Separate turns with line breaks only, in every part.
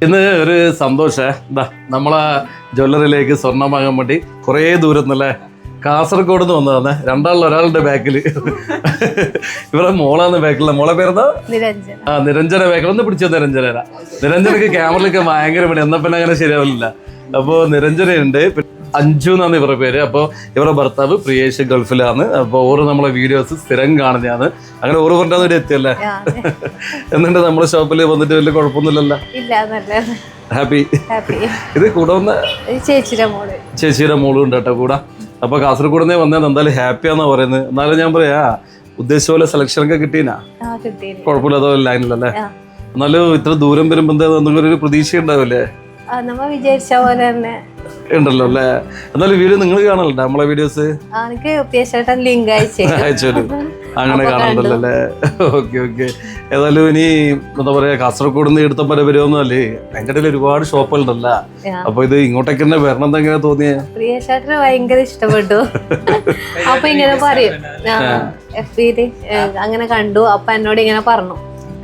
ഇന്ന് ഒരു സന്തോഷേ നമ്മളെ ജ്വല്ലറിയിലേക്ക് സ്വർണ്ണം വാങ്ങാൻ വേണ്ടി കുറേ ദൂരം നിന്നല്ലേ കാസർഗോഡ് നിന്ന് വന്നതാണ്. ഒരാളുടെ ബാക്കിൽ ഇവരെ മോളാന്ന് ബാക്കിലുള്ള മോളെ പേരെന്താ? നിരഞ്ജന ബാക്കിൽ ഒന്ന് പിടിച്ചോ. നിരഞ്ജനക്ക് ക്യാമറയിലൊക്കെ ഭയങ്കര പണി, എന്നാ പിന്നെ അങ്ങനെ ശരിയാവില്ല. അപ്പോൾ നിരഞ്ജനയുണ്ട്, അഞ്ജു എന്നാണ് ഇവരുടെ പേര്. അപ്പോൾ ഇവരുടെ ഭർത്താവ് പ്രിയേഷ് ഗൾഫിലാണ്. അപ്പോൾ ഓറ് നമ്മളെ വീഡിയോസ് സ്ഥിരം കാണുന്നതാണ്. അങ്ങനെ ഓറ് പറഞ്ഞാൽ ഇവിടെ എത്തിയല്ലേ? എന്നിട്ട് നമ്മളെ ഷോപ്പിൽ വന്നിട്ട് വലിയ കുഴപ്പമൊന്നുമില്ലല്ലോ? ഹാപ്പി. ഇത് കൂടെ വന്ന ചേച്ചിയുടെ മോളും ഉണ്ട് കേട്ടോ കൂടെ. അപ്പൊ കാസർഗോഡ് നിന്ന് വന്നത് എന്തായാലും ഹാപ്പിയാന്നാ പറയുന്നത്. എന്നാലും ഞാൻ പറയാ ഉദ്ദേശിച്ച പോലെ സെലക്ഷൻ ഒക്കെ കിട്ടീനാ? കുഴപ്പമില്ലാത്ത ലൈനിലല്ലേ? എന്നാലും ഇത്ര ദൂരം വരുമ്പോ എന്താ എന്തെങ്കിലും ഒരു പ്രതീക്ഷ ഉണ്ടാവില്ലേ?
വിചാരിച്ച പോലെ തന്നെ
ഉണ്ടല്ലോ അല്ലേ? എന്നാലും വീഡിയോ നിങ്ങൾ കാണലുണ്ട് നമ്മളെ വീഡിയോസ്?
ലിങ്ക്
അയച്ചോളൂ, അങ്ങനെ കാണണ്ടല്ലോ അല്ലേ? Okay okay. ഏതായാലും ഇനി എന്താ പറയാ കാസർഗോഡ് നിന്ന് എടുത്ത പരപരമൊന്നും അല്ലേ, അതിൻ്റെ ഒരുപാട് ഷോപ്പുകളുണ്ടല്ലോ. അപ്പൊ ഇത് ഇങ്ങോട്ടേക്ക് തന്നെ വരണം എന്നെങ്ങനെ തോന്നിയേ?
പ്രിയേഷേട്ടന് ഭയങ്കര ഇഷ്ടപ്പെട്ടു. അപ്പൊ ഇങ്ങനെ പറയും, അങ്ങനെ കണ്ടു. അപ്പൊ എന്നോട് ഇങ്ങനെ പറഞ്ഞു,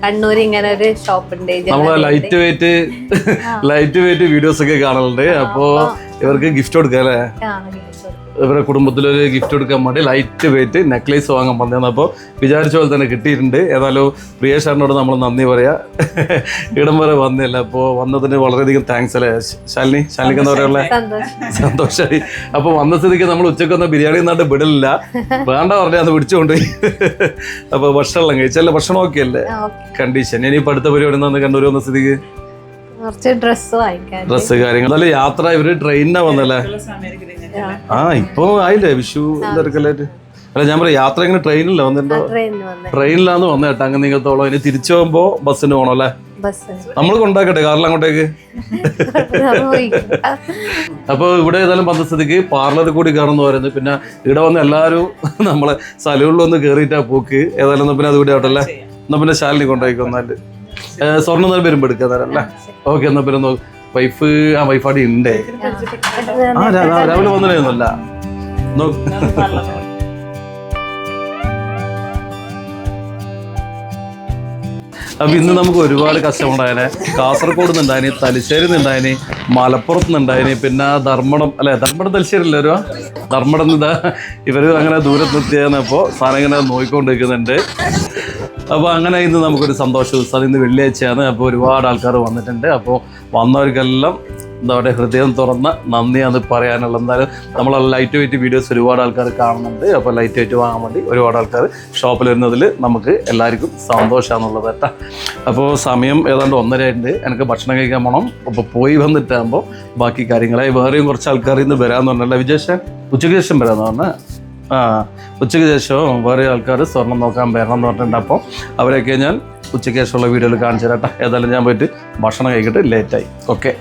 കണ്ണൂർ ഇങ്ങനെ ഒരു ഷോപ്പ് ഉണ്ട്.
നമ്മളെ ലൈറ്റ് വെയിറ്റ് വീഡിയോസ് ഒക്കെ കാണലുണ്ട്. അപ്പോ ഇവർക്ക് ഗിഫ്റ്റ് കൊടുക്കാം അല്ലേ? ഇവരുടെ കുടുംബത്തിലൊരു ഗിഫ്റ്റ് കൊടുക്കാൻ വേണ്ടി ലൈറ്റ് വെയിറ്റ് നെക്ലേസ് വാങ്ങാൻ പറഞ്ഞത്. അപ്പോൾ വിചാരിച്ച പോലെ തന്നെ കിട്ടിയിട്ടുണ്ട്. ഏതായാലും പ്രിയേഷേട്ടനോട് നമ്മൾ നന്ദി പറയാ, ഇടം വരെ വന്നില്ല. അപ്പോൾ വന്നതിന് വളരെയധികം താങ്ക്സ് അല്ലേ ശാലിനിക്ക് എന്താ പറയാ? സന്തോഷമായി. അപ്പൊ വന്ന സ്ഥിതിക്ക് നമ്മൾ ഉച്ചക്ക് വന്ന ബിരിയാണി നാട്ട് വിടലില്ല, വേണ്ട പറഞ്ഞാൽ അത് പിടിച്ചുകൊണ്ടുപോയി. അപ്പൊ ഭക്ഷണം കഴിച്ചല്ലേ? ഭക്ഷണം ഒക്കെ അല്ലേ കണ്ടീഷൻ? ഇനിയിപ്പോ അടുത്ത പരിപാടി എന്താന്ന് കണ്ണൂർ വന്ന സ്ഥിതിക്ക് ഡ്രസ്സ് കാര്യങ്ങൾ. നല്ല യാത്ര. ഇവര് ട്രെയിനിനാ വന്നല്ലേ? ഇപ്പൊ ആയില്ലേ വിഷു തിരക്കല്ലായിട്ട്? അല്ല ഞാൻ പറയാം, യാത്ര എങ്ങനെ ട്രെയിനില്ല വന്നിട്ടുണ്ടോ? ട്രെയിനിലാന്ന് വന്ന കേട്ടോ. അങ്ങനെ നിങ്ങത്തോളം ഇനി തിരിച്ചു പോകുമ്പോ ബസ്സിന് പോകണം അല്ലേ? നമ്മൾ കൊണ്ടാക്കട്ടെ കാറിൽ അങ്ങോട്ടേക്ക്? അപ്പൊ ഇവിടെ ഏതായാലും വന്ന സ്ഥിതിക്ക് പാർലറിൽ കൂടി കയറുന്നു പറയുന്നത്. പിന്നെ ഇവിടെ വന്ന് എല്ലാവരും നമ്മളെ സലൂണിലൊന്ന് കയറിയിട്ടാ പോക്ക്. ഏതായാലും പിന്നെ അത് ഇവിടെ ആവട്ടല്ലേ? എന്നാ പിന്നെ ശാലിനി കൊണ്ടാക്കി വന്നാല് സ്വർണ്ണം തന്നെ വരുമ്പോ എടുക്കാതല്ലേ? ഓക്കെ. എന്നാ പിന്നെ വൈഫാടി ഉണ്ടേ. രാവിലെ വന്നിട്ടൊന്നുമല്ല. അപ്പൊ ഇന്ന് നമുക്ക് ഒരുപാട് കസ്റ്റമർ ആയനെ. കാസർഗോഡ് നിന്നുണ്ടായിന്, തലശ്ശേരി നിന്നുണ്ടായിന്, മലപ്പുറത്ത് നിന്നുണ്ടായിന്, പിന്നെ ധർമ്മടം അല്ലെ? ധർമ്മടം തലശ്ശേരി അല്ലേ വരുവാ? ധർമ്മടം നിന്ന് ഇവര് അങ്ങനെ ദൂരത്ത് എത്തിയാണ്. അപ്പോൾ സാധനം ഇങ്ങനെ നോക്കിക്കൊണ്ടിരിക്കുന്നുണ്ട്. അപ്പോൾ അങ്ങനെ ഇന്ന് നമുക്കൊരു സന്തോഷ ദിവസമാണ്. ഇന്ന് വെള്ളിയാഴ്ചയാണ്. അപ്പോൾ ഒരുപാട് ആൾക്കാർ വന്നിട്ടുണ്ട്. അപ്പോൾ വന്നവർക്കെല്ലാം എന്താ പറയുക, ഹൃദയം തുറന്ന നന്ദിയാണ് പറയാനുള്ളത്. എന്തായാലും നമ്മളെ ലൈറ്റ് വെയിറ്റ് വീഡിയോസ് ഒരുപാട് ആൾക്കാർ കാണുന്നുണ്ട്. അപ്പോൾ ലൈറ്റ് വെയിറ്റ് വാങ്ങാൻ വേണ്ടി ഒരുപാട് ആൾക്കാർ ഷോപ്പിൽ വരുന്നതിൽ നമുക്ക് എല്ലാവർക്കും സന്തോഷമാണെന്നുള്ളത് കേട്ടോ. അപ്പോൾ സമയം ഏതാണ്ട് 1:30 ഉണ്ട്. എനിക്ക് ഭക്ഷണം കഴിക്കാൻ പോകണം. അപ്പോൾ പോയി വന്നിട്ടാകുമ്പോൾ ബാക്കി കാര്യങ്ങളായി. വേറെയും കുറച്ച് ആൾക്കാർ ഇന്ന് വരാമെന്ന് പറഞ്ഞല്ലോ വിജേഷൻ? ഉച്ചയ്ക്ക് ശേഷം വരാമെന്ന് പറഞ്ഞാൽ ഉച്ചയ്ക്ക് ശേഷവും വേറെ ആൾക്കാർ സ്വർണം നോക്കാൻ വരണം എന്ന് പറഞ്ഞിട്ടുണ്ട്. അപ്പോൾ അവരെയൊക്കെ ഞാൻ ഉച്ചയ്ക്ക് ശേഷമുള്ള വീഡിയോയിൽ കാണിച്ചു തരാം കേട്ടോ. ഏതായാലും ഞാൻ പോയിട്ട് ഭക്ഷണം കഴിക്കിട്ട് ലേറ്റായി. ഓക്കെ.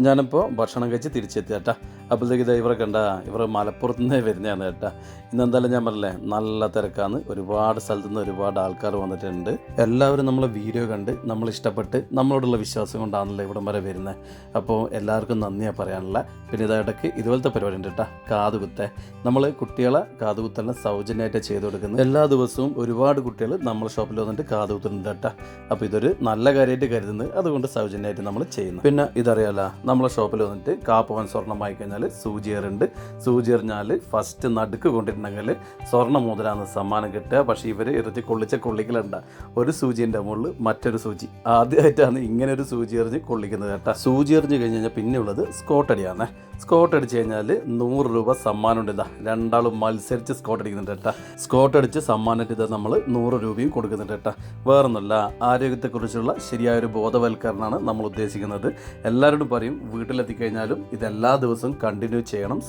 ഞാനിപ്പോൾ ഭക്ഷണം കഴിച്ച് തിരിച്ചെത്തി കേട്ടാ. അപ്പോഴത്തേക്ക് ഇവരെ കണ്ട ഇവർ മലപ്പുറത്ത് നിന്നേ വരുന്നതാണ് കേട്ടാ. ഇന്നെന്തായാലും ഞാൻ പറഞ്ഞില്ലേ നല്ല തിരക്കാണ്. ഒരുപാട് സ്ഥലത്തു നിന്ന് ഒരുപാട് ആൾക്കാർ വന്നിട്ടുണ്ട്. എല്ലാവരും നമ്മളെ വീഡിയോ കണ്ട് നമ്മൾ ഇഷ്ടപ്പെട്ട് നമ്മളോടുള്ള വിശ്വാസം കൊണ്ടാണല്ലോ ഇവിടം വരെ വരുന്നത്. അപ്പോൾ എല്ലാവർക്കും നന്ദിയാണ് പറയാനുള്ള. പിന്നെ ഇതായിട്ടൊക്കെ ഇതുപോലത്തെ പരിപാടി ഉണ്ട് കേട്ടോ, കാതുകുത്തെ. നമ്മൾ കുട്ടികളെ കാതുകുത്തെല്ലാം സൗജന്യമായിട്ട് ചെയ്ത് കൊടുക്കുന്നത്. എല്ലാ ദിവസവും ഒരുപാട് കുട്ടികൾ നമ്മുടെ ഷോപ്പിൽ വന്നിട്ട് കാതുകുത്തുന്നുണ്ട് കേട്ടോ. അപ്പോൾ ഇതൊരു നല്ല കാര്യമായിട്ട് കരുതുന്നത്, അതുകൊണ്ട് സൗജന്യമായിട്ട് നമ്മൾ ചെയ്യുന്നു. പിന്നെ ഇതറിയാലോ, നമ്മളെ ഷോപ്പിൽ വന്നിട്ട് കാപ്പവൻ സ്വർണ്ണം വാങ്ങിക്കഴിഞ്ഞാൽ സൂചിയറുണ്ട്. സൂചി എറിഞ്ഞാൽ ഫസ്റ്റ് നടുക്ക് കൊണ്ടിട്ടുണ്ടെങ്കിൽ സ്വർണ്ണ മുതലാന്ന് സമ്മാനം കിട്ടുക. പക്ഷേ ഇവർ ഇറച്ചി കൊള്ളിക്കലുണ്ട. ഒരു സൂചിൻ്റെ മുകളിൽ മറ്റൊരു സൂചി. ആദ്യമായിട്ടാണ് ഇങ്ങനെ ഒരു സൂചി എറിഞ്ഞ് കൊള്ളിക്കുന്നത് കേട്ടോ. സൂചി എറിഞ്ഞ് കഴിഞ്ഞ് കഴിഞ്ഞാൽ പിന്നെ ഉള്ളത് സ്കോട്ട് അടിയാണ്. സ്കോട്ട് അടിച്ച് കഴിഞ്ഞാൽ 100 രൂപ സമ്മാനം ഉണ്ട്. രണ്ടാളും മത്സരിച്ച് സ്കോട്ട് അടിക്കുന്നുണ്ട് കേട്ടോ. സ്കോട്ട് അടിച്ച് സമ്മാനമായിട്ട് ഇത് നമ്മൾ 100 രൂപയും കൊടുക്കുന്നുണ്ട് കേട്ടോ. വേറൊന്നുമല്ല, ആരോഗ്യത്തെക്കുറിച്ചുള്ള ശരിയായൊരു ബോധവൽക്കരണമാണ് നമ്മൾ ഉദ്ദേശിക്കുന്നത്. എല്ലാവരോടും പറയും, വീട്ടിലെത്തിക്കഴിഞ്ഞാലും ഇതെല്ലാ ദിവസവും കണ്ടിന്യൂ ചെയ്യണം.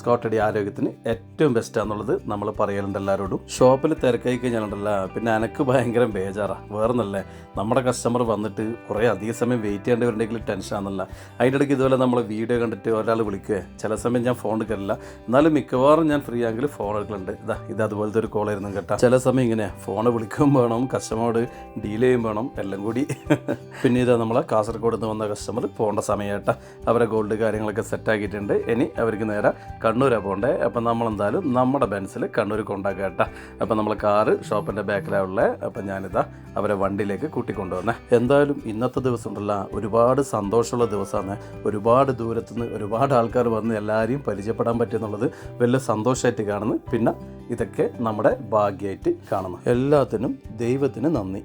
സ്കോട്ടടി ആരോഗ്യത്തിന് ഏറ്റവും ബെസ്റ്റാന്നുള്ളത് നമ്മൾ പറയലുണ്ട് എല്ലാവരോടും. ഷോപ്പിൽ തിരക്കായി കഴിഞ്ഞാലുണ്ടല്ല പിന്നെ എനിക്ക് ഭയങ്കര ബേജാറാണ്. വേറൊന്നല്ലേ, നമ്മുടെ കസ്റ്റമർ വന്നിട്ട് കുറേ അധിക സമയം വെയിറ്റ് ചെയ്യേണ്ടവരുണ്ടെങ്കിൽ ടെൻഷനാണെന്നല്ല. അതിൻ്റെ ഇടയ്ക്ക് ഇതുപോലെ നമ്മൾ വീഡിയോ കണ്ടിട്ട് ഒരാൾ വിളിക്കുക, ചില സമയം ഞാൻ ഫോൺ എടുക്കില്ല. എന്നാലും മിക്കവാറും ഞാൻ ഫ്രീ ആണെങ്കിൽ ഫോൺ എടുക്കലുണ്ട്. ഇത് അതുപോലത്തെ ഒരു കോളായിരുന്നു കേട്ടോ. ചില സമയം ഇങ്ങനെ ഫോൺ വിളിക്കുകയും വേണം, കസ്റ്റമറോട് ഡീൽ ചെയ്യും വേണം, എല്ലാം കൂടി. പിന്നെ ഇതാ നമ്മളെ കാസർഗോഡ് നിന്ന് വന്ന കസ്റ്റമർ പോകേണ്ട സമയം കേട്ടോ. അവരെ ഗോൾഡ് കാര്യങ്ങളൊക്കെ സെറ്റാക്കി കൊണ്ടാക്കിയിട്ടുണ്ട്. ഇനി അവർക്ക് നേരെ കണ്ണൂരാണ് പോകണ്ടേ. അപ്പം നമ്മളെന്തായാലും നമ്മുടെ ബെൻസിൽ കണ്ണൂർ കൊണ്ടാക്കുക കേട്ടോ. അപ്പം നമ്മൾ കാറ് ഷോപ്പിൻ്റെ ബാക്കിലാണ് ഉള്ളത്. അപ്പം ഞാനിതാ അവരെ വണ്ടിയിലേക്ക് കൂട്ടിക്കൊണ്ടുവന്നേ. എന്തായാലും ഇന്നത്തെ ദിവസം ഉണ്ടല്ലോ ഒരുപാട് സന്തോഷമുള്ള ദിവസമാണ്. ഒരുപാട് ദൂരത്തുനിന്ന് ഒരുപാട് ആൾക്കാർ വന്ന് എല്ലാവരെയും പരിചയപ്പെടാൻ പറ്റുന്നുള്ളത് വലിയ സന്തോഷമായിട്ട് കാണുന്നു. പിന്നെ ഇതൊക്കെ നമ്മുടെ ഭാഗ്യമായിട്ട് കാണുന്നു. എല്ലാത്തിനും ദൈവത്തിന് നന്ദി.